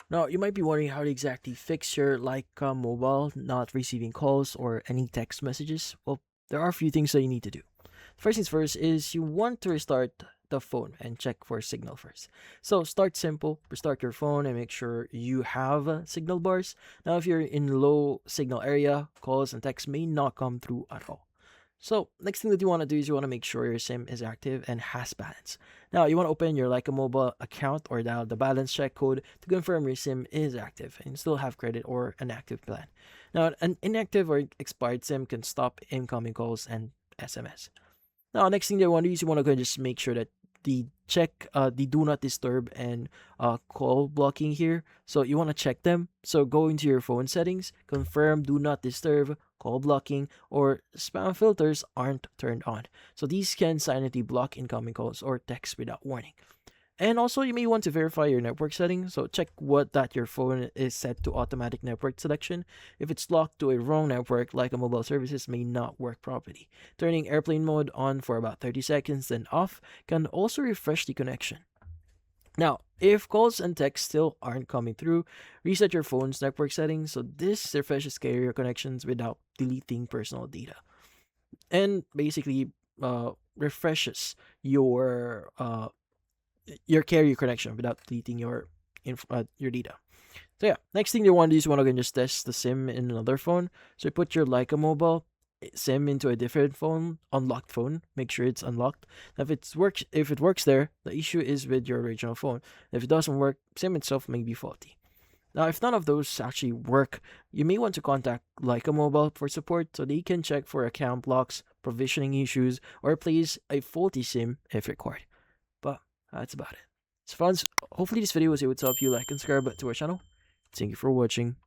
Now, you might be wondering how to exactly fix your Mobile not receiving calls or any text messages. Well, there are a few things that you need to do. First things first is you want to restart the phone and check for signal first. So start simple, restart your phone and make sure you have signal bars. Now, if you're in low signal area, calls and texts may not come through at all. So next thing that you want to do is you want to make sure your SIM is active and has balance. Now you want to open your Lycamobile account or dial the balance check code to confirm your SIM is active and still have credit or an active plan. Now an inactive or expired SIM can stop incoming calls and SMS. Now, next thing you want to do is you want to go and just make sure that the do not disturb and call blocking here. So you want to check them. So go into your phone settings, confirm do not disturb, call blocking, or spam filters aren't turned on. So these can silently block incoming calls or texts without warning. And also, you may want to verify your network settings. So check what that your phone is set to automatic network selection. If it's locked to a wrong network, like a mobile services may not work properly. Turning airplane mode on for about 30 seconds, then off, can also refresh the connection. Now, if calls and texts still aren't coming through, reset your phone's network settings. So this refreshes carrier connections without deleting personal data. And basically, refreshes your carrier connection without deleting your data. So yeah, next thing you want to do is you want to just test the SIM in another phone. So you put your Mobile SIM into a different phone, unlocked phone. Make sure it's unlocked. If it works there, the issue is with your original phone. If it doesn't work, SIM itself may be faulty. Now, if none of those actually work, you may want to contact Mobile for support so they can check for account locks, provisioning issues, or replace a faulty SIM if required. But that's about it. So friends, hopefully this video was able to help you like and subscribe to our channel. Thank you for watching.